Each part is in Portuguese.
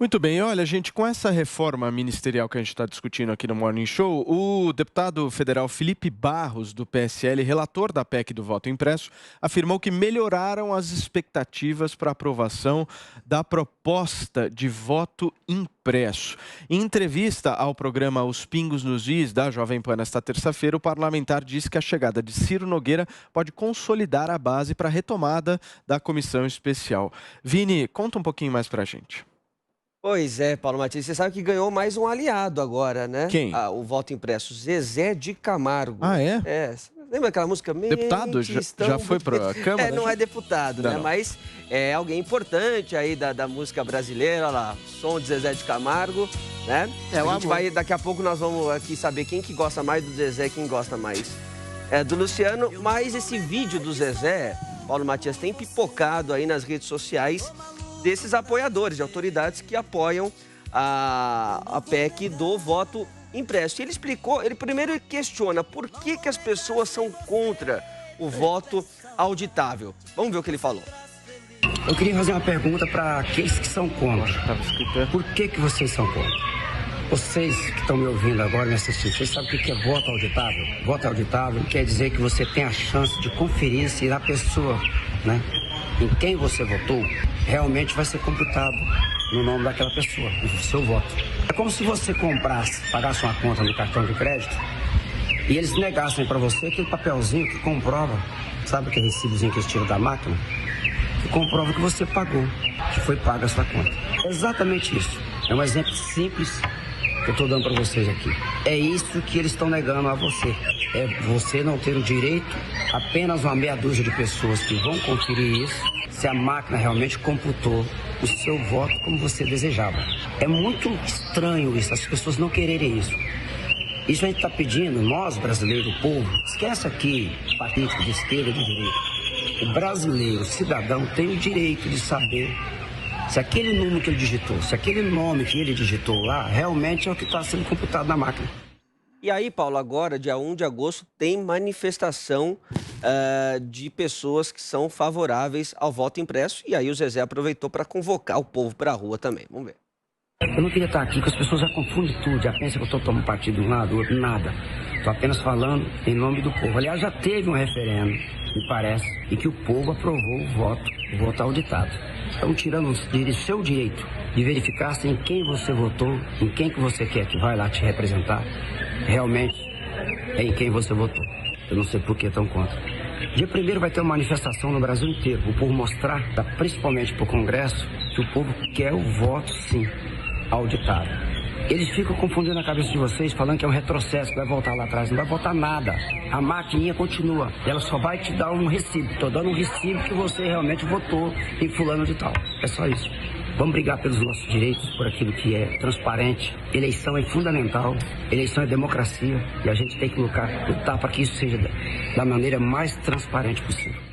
Muito bem, olha, gente, com essa reforma ministerial que a gente está discutindo aqui no Morning Show, o deputado federal Felipe Barros, do PSL, relator da PEC do voto impresso, afirmou que melhoraram as expectativas para aprovação da proposta de voto impresso. Em entrevista ao programa Os Pingos nos Is, da Jovem Pan, nesta terça-feira, o parlamentar disse que a chegada de Ciro Nogueira pode consolidar a base para a retomada da comissão especial. Vini, conta um pouquinho mais para a gente. Pois é, Paulo Matias, você sabe que ganhou mais um aliado agora, né? Quem? O voto impresso, Zezé de Camargo. Ah, é? Você lembra aquela música? Deputado? Já foi para a Câmara? Não é deputado, né? Não. Mas é alguém importante aí da música brasileira, olha lá, som de Zezé de Camargo, né? Daqui a pouco nós vamos aqui saber quem que gosta mais do Zezé e quem gosta mais do Luciano. Mas esse vídeo do Zezé, Paulo Matias, tem pipocado aí nas redes sociais desses apoiadores, de autoridades que apoiam a PEC do voto impresso. E ele explicou, ele primeiro questiona por que as pessoas são contra o voto auditável. Vamos ver o que ele falou. Eu queria fazer uma pergunta para aqueles que são contra. Por que vocês são contra? Vocês que estão me ouvindo agora, me assistindo, vocês sabem o que é voto auditável? Voto auditável quer dizer que você tem a chance de conferir se a pessoa, né, em quem você votou, realmente vai ser computado no nome daquela pessoa, o seu voto. É como se você pagasse uma conta no cartão de crédito e eles negassem para você aquele papelzinho que comprova, sabe aquele recibozinho que eles tiram da máquina? Que comprova que você pagou, que foi paga a sua conta. É exatamente isso. É um exemplo simples que eu estou dando para vocês aqui. É isso que eles estão negando a você. É você não ter o direito, apenas uma meia dúzia de pessoas que vão conferir isso, se a máquina realmente computou o seu voto como você desejava. É muito estranho isso, as pessoas não quererem isso. Isso a gente está pedindo, nós brasileiros, o povo, esquece aqui partido de esquerda e de direita. O brasileiro, o cidadão, tem o direito de saber se aquele número que ele digitou, se aquele nome que ele digitou lá, realmente é o que está sendo computado na máquina. E aí, Paulo, agora, dia 1 de agosto, tem manifestação de pessoas que são favoráveis ao voto impresso. E aí o Zezé aproveitou para convocar o povo para a rua também. Vamos ver. Eu não queria estar aqui, porque as pessoas já confundem tudo, já pensam que eu estou tomando partido de um lado, do outro, nada. Estou apenas falando em nome do povo. Aliás, já teve um referendo, me parece, e que o povo aprovou o voto auditado. Estão tirando o seu direito de verificar se em quem você votou, em quem que você quer que vai lá te representar, realmente é em quem você votou. Eu não sei por que estão contra. Dia 1º vai ter uma manifestação no Brasil inteiro, o povo mostrar, principalmente para o Congresso, que o povo quer o voto, sim, auditado. Eles ficam confundindo a cabeça de vocês, falando que é um retrocesso, que vai voltar lá atrás. Não vai voltar nada. A maquininha continua. Ela só vai te dar um recibo. Estou dando um recibo que você realmente votou em fulano de tal. É só isso. Vamos brigar pelos nossos direitos, por aquilo que é transparente. Eleição é fundamental. Eleição é democracia. E a gente tem que lutar para que isso seja da maneira mais transparente possível.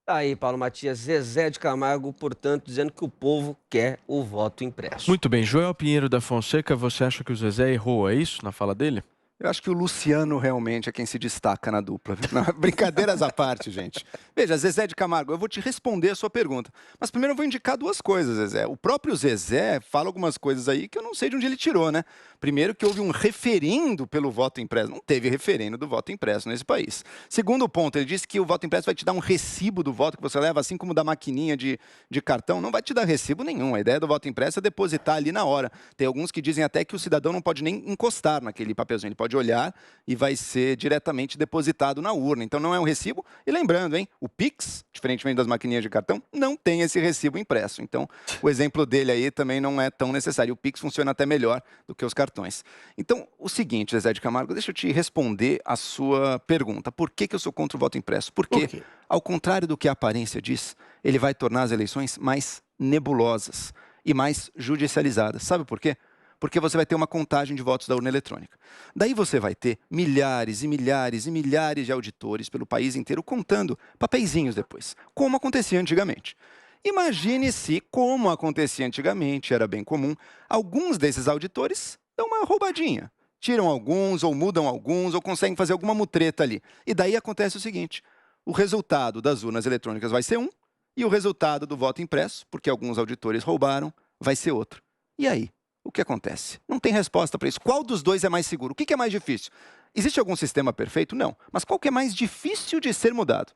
Tá aí, Paulo Matias, Zezé de Camargo, portanto, dizendo que o povo quer o voto impresso. Muito bem. Joel Pinheiro da Fonseca, você acha que o Zezé errou, é isso, na fala dele? Eu acho que o Luciano realmente é quem se destaca na dupla. Não, brincadeiras à parte, gente. Veja, Zezé de Camargo, eu vou te responder a sua pergunta. Mas primeiro eu vou indicar duas coisas, Zezé. O próprio Zezé fala algumas coisas aí que eu não sei de onde ele tirou, né? Primeiro que houve um referendo pelo voto impresso. Não teve referendo do voto impresso nesse país. Segundo ponto, ele disse que o voto impresso vai te dar um recibo do voto que você leva, assim como da maquininha de cartão. Não vai te dar recibo nenhum. A ideia do voto impresso é depositar ali na hora. Tem alguns que dizem até que o cidadão não pode nem encostar naquele papelzinho. Ele pode olhar e vai ser diretamente depositado na urna. Então não é um recibo. E lembrando, hein, o Pix, diferentemente das maquininhas de cartão, não tem esse recibo impresso. Então o exemplo dele aí também não é tão necessário. O Pix funciona até melhor do que os cartões. Então, o seguinte, Zezé de Camargo, deixa eu te responder a sua pergunta. Por que eu sou contra o voto impresso? Porque, ao contrário do que a aparência diz, ele vai tornar as eleições mais nebulosas e mais judicializadas. Sabe por quê? Porque você vai ter uma contagem de votos da urna eletrônica. Daí você vai ter milhares e milhares e milhares de auditores pelo país inteiro contando papeizinhos depois, como acontecia antigamente. Imagine se, como acontecia antigamente, era bem comum, alguns desses auditores dão uma roubadinha. Tiram alguns, ou mudam alguns, ou conseguem fazer alguma mutreta ali. E daí acontece o seguinte, o resultado das urnas eletrônicas vai ser um, e o resultado do voto impresso, porque alguns auditores roubaram, vai ser outro. E aí? O que acontece? Não tem resposta para isso. Qual dos dois é mais seguro? O que é mais difícil? Existe algum sistema perfeito? Não. Mas qual que é mais difícil de ser mudado?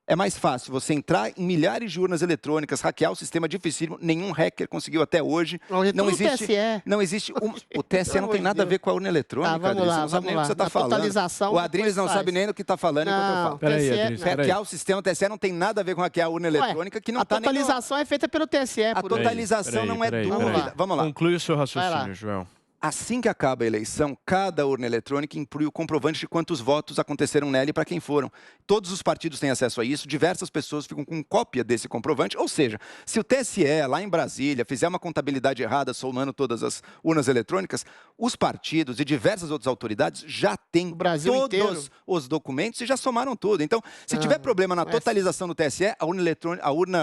É mais fácil você entrar em milhares de urnas eletrônicas, hackear o sistema dificílimo, nenhum hacker conseguiu até hoje. Não existe, não existe o TSE não tem nada a ver com a urna eletrônica, Adriles. Você não sabe nem o que você está falando. O Adriles não sabe nem o que está falando enquanto eu falo. Peraí, Adriles, hackear o sistema, o TSE não tem nada a ver com hackear a urna eletrônica, que não está nem... A totalização é feita pelo TSE. A totalização não é dúvida. Vamos lá. Conclui o seu raciocínio, João. Assim que acaba a eleição, cada urna eletrônica inclui o comprovante de quantos votos aconteceram nela e para quem foram. Todos os partidos têm acesso a isso, diversas pessoas ficam com cópia desse comprovante, ou seja, se o TSE, lá em Brasília, fizer uma contabilidade errada, somando todas as urnas eletrônicas, os partidos e diversas outras autoridades já têm todos os documentos e já somaram tudo. Então, se tiver problema na totalização do TSE,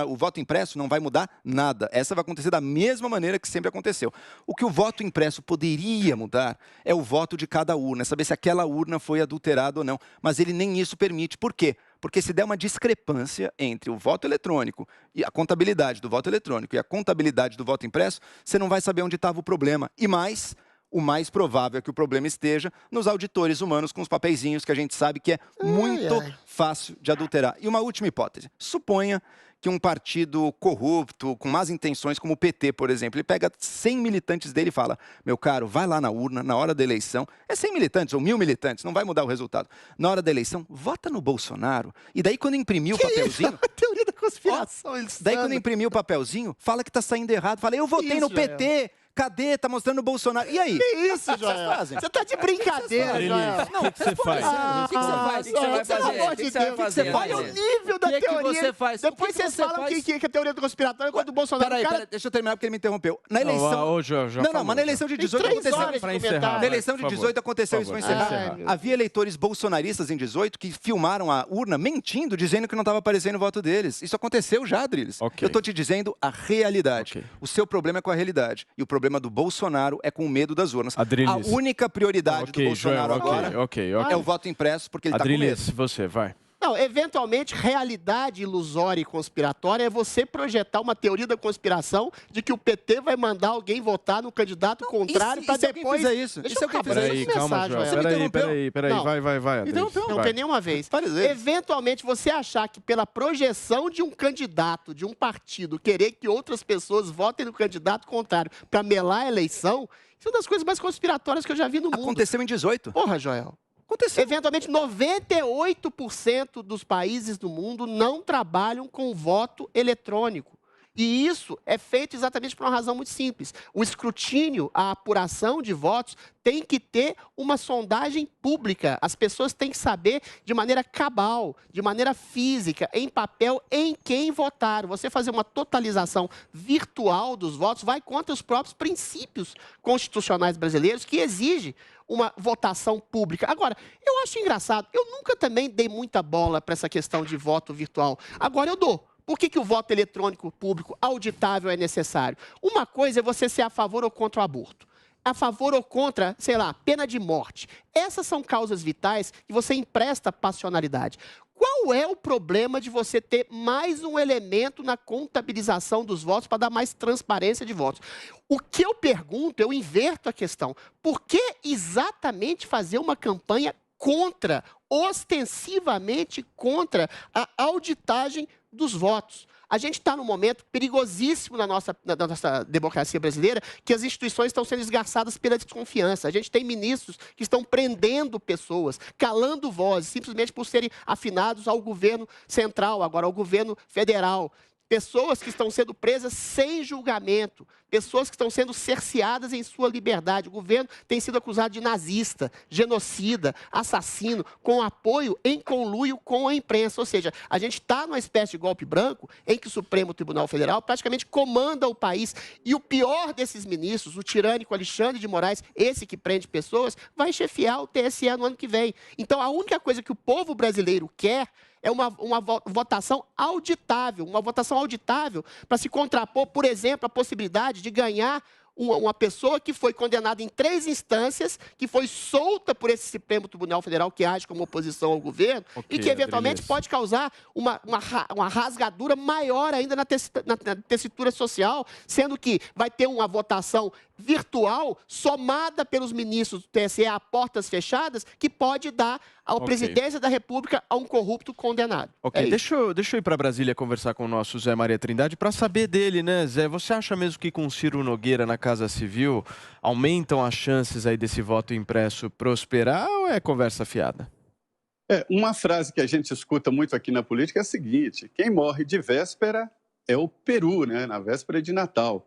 o voto impresso não vai mudar nada. Essa vai acontecer da mesma maneira que sempre aconteceu. O que o voto impresso poderia mudar é o voto de cada urna, é saber se aquela urna foi adulterada ou não. Mas ele nem isso permite. Por quê? Porque se der uma discrepância entre o voto eletrônico e a contabilidade do voto eletrônico e a contabilidade do voto impresso, você não vai saber onde estava o problema. E mais, o mais provável é que o problema esteja nos auditores humanos com os papeizinhos, que a gente sabe que é muito fácil de adulterar. E uma última hipótese. Suponha que um partido corrupto, com más intenções, como o PT, por exemplo, ele pega 100 militantes dele e fala, meu caro, vai lá na urna, na hora da eleição, é 100 militantes ou 1000 militantes, não vai mudar o resultado. Na hora da eleição, vota no Bolsonaro. E daí, quando imprimir o papelzinho... Isso? Teoria da conspiração. Daí, quando imprimir o papelzinho, fala que tá saindo errado. Fala, eu votei no PT... Cadê? Tá mostrando o Bolsonaro. E aí? Que isso, Joel? Você tá de brincadeira, Joel. O que você faz? O que você faz? O que você vai fazer? Olha o nível da teoria. O que você faz? Depois vocês falam que a teoria do conspiratório é quando o Bolsonaro... Peraí, deixa eu terminar porque ele me interrompeu. Na eleição... Não, mas na eleição de 18 aconteceu... Na eleição de 18 aconteceu isso, foi encerrar. Havia eleitores bolsonaristas em 18 que filmaram a urna mentindo, dizendo que não estava aparecendo o voto deles. Isso aconteceu já, Adriles. Eu tô te dizendo a realidade. O seu problema é com a realidade. E o problema do Bolsonaro é com o medo das urnas. Adriles. A única prioridade do Bolsonaro agora é o voto impresso, porque ele está com medo. Adriles, você, vai. Não, eventualmente, realidade ilusória e conspiratória é você projetar uma teoria da conspiração de que o PT vai mandar alguém votar no candidato contrário para depois... Isso. Deixa eu acabar Peraí, calma, João. Peraí, vai. Não tem nenhuma vez. Eventualmente, você achar que pela projeção de um candidato, de um partido, querer que outras pessoas votem no candidato contrário para melar a eleição, isso é uma das coisas mais conspiratórias que eu já vi no mundo. Aconteceu em 18. Porra, Joel. Aconteceu. Eventualmente, 98% dos países do mundo não trabalham com voto eletrônico. E isso é feito exatamente por uma razão muito simples. O escrutínio, a apuração de votos tem que ter uma sondagem pública. As pessoas têm que saber de maneira cabal, de maneira física, em papel, em quem votaram. Você fazer uma totalização virtual dos votos vai contra os próprios princípios constitucionais brasileiros que exigem uma votação pública. Agora, eu acho engraçado, eu nunca também dei muita bola para essa questão de voto virtual. Agora eu dou. Por que o voto eletrônico público auditável é necessário? Uma coisa é você ser a favor ou contra o aborto. A favor ou contra, sei lá, pena de morte. Essas são causas vitais que você empresta passionalidade. Qual é o problema de você ter mais um elemento na contabilização dos votos para dar mais transparência de votos? O que eu pergunto, eu inverto a questão. Por que exatamente fazer uma campanha contra, ostensivamente contra a auditagem dos votos? A gente está num momento perigosíssimo na nossa democracia brasileira, que as instituições estão sendo esgarçadas pela desconfiança. A gente tem ministros que estão prendendo pessoas, calando vozes, simplesmente por serem afinados ao governo central, agora ao governo federal. Pessoas que estão sendo presas sem julgamento, pessoas que estão sendo cerceadas em sua liberdade. O governo tem sido acusado de nazista, genocida, assassino, com apoio em conluio com a imprensa. Ou seja, a gente está numa espécie de golpe branco em que o Supremo Tribunal Federal praticamente comanda o país. E o pior desses ministros, o tirânico Alexandre de Moraes, esse que prende pessoas, vai chefiar o TSE no ano que vem. Então, a única coisa que o povo brasileiro quer é uma votação auditável, para se contrapor, por exemplo, a possibilidade de ganhar uma pessoa que foi condenada em 3 instâncias, que foi solta por esse Supremo Tribunal Federal, que age como oposição ao governo, e que eventualmente pode causar uma rasgadura maior ainda na tessitura social, sendo que vai ter uma votação virtual somada pelos ministros do TSE a portas fechadas, que pode dar a presidência da República a um corrupto condenado. Deixa eu ir para Brasília conversar com o nosso Zé Maria Trindade para saber dele, né, Zé? Você acha mesmo que com Ciro Nogueira na Casa Civil aumentam as chances aí desse voto impresso prosperar ou é conversa fiada? Uma frase que a gente escuta muito aqui na política é a seguinte: quem morre de véspera é o peru, né? Na véspera de Natal.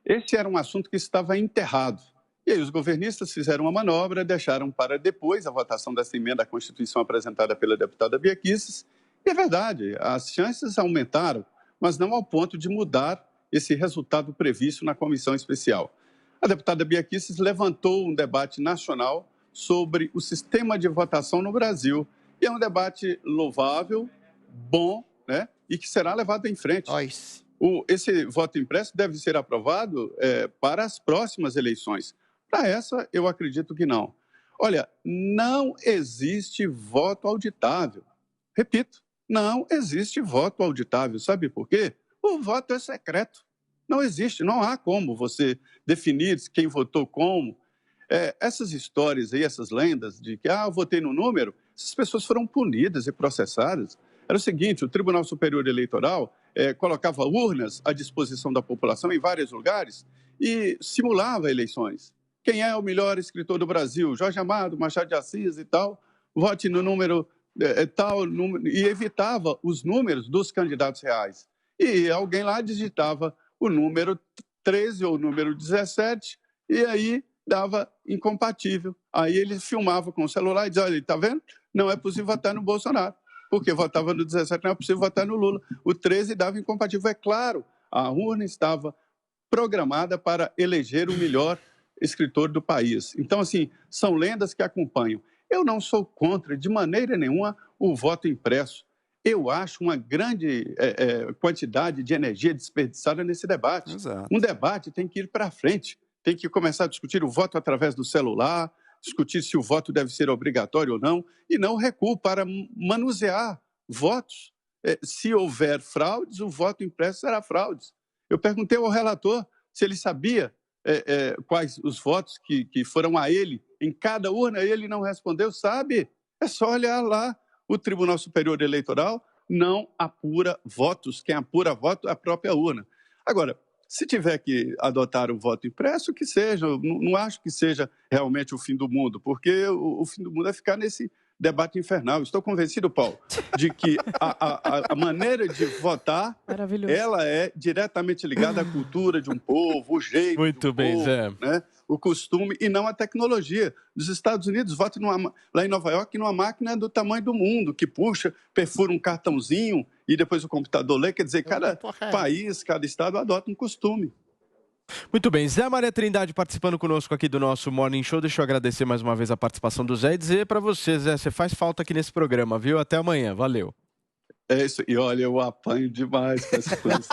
Esse era um assunto que estava enterrado. E aí os governistas fizeram uma manobra, deixaram para depois a votação dessa emenda à Constituição apresentada pela deputada Bia Kicis. E é verdade, as chances aumentaram, mas não ao ponto de mudar esse resultado previsto na comissão especial. A deputada Bia Kicis levantou um debate nacional sobre o sistema de votação no Brasil. E é um debate louvável, bom, né? E que será levado em frente. Esse voto impresso deve ser aprovado para as próximas eleições. Para essa, eu acredito que não. Olha, não existe voto auditável. Repito, não existe voto auditável. Sabe por quê? O voto é secreto. Não existe, não há como você definir quem votou como. Essas histórias aí, essas lendas de que eu votei no número, essas pessoas foram punidas e processadas. Era o seguinte: o Tribunal Superior Eleitoral colocava urnas à disposição da população em vários lugares e simulava eleições. Quem é o melhor escritor do Brasil? Jorge Amado, Machado de Assis e tal. Vote no número tal, e evitava os números dos candidatos reais. E alguém lá digitava o número 13 ou o número 17 e aí dava incompatível. Aí ele filmava com o celular e dizia: olha, está vendo? Não é possível votar no Bolsonaro, porque votava no 17, não é possível votar no Lula. O 13 dava incompatível. É claro, a urna estava programada para eleger o melhor escritor do país. Então, assim, são lendas que acompanham. Eu não sou contra, de maneira nenhuma, o voto impresso. Eu acho uma grande quantidade de energia desperdiçada nesse debate. Exato. Um debate tem que ir para frente, tem que começar a discutir o voto através do celular, discutir se o voto deve ser obrigatório ou não, e não recuo para manusear votos. Se houver fraudes, o voto impresso será fraudes. Eu perguntei ao relator se ele sabia quais os votos que foram a ele em cada urna, e ele não respondeu. Sabe? É só olhar lá. O Tribunal Superior Eleitoral não apura votos. Quem apura voto é a própria urna. Agora, se tiver que adotar o voto impresso, que seja. Não acho que seja realmente o fim do mundo, porque o fim do mundo é ficar nesse debate infernal. Estou convencido, Paulo, de que a maneira de votar, ela é diretamente ligada à cultura de um povo, o jeito Muito do bem, povo, Zé. né? O costume e não a tecnologia. Nos Estados Unidos, votam lá em Nova York numa máquina do tamanho do mundo, que puxa, perfura um cartãozinho e depois o computador lê. Quer dizer, cada país, cada estado adota um costume. Muito bem, Zé Maria Trindade participando conosco aqui do nosso Morning Show. Deixa eu agradecer mais uma vez a participação do Zé e dizer para você, Zé, você faz falta aqui nesse programa, viu? Até amanhã, valeu. É isso, e olha, eu apanho demais com essa coisa.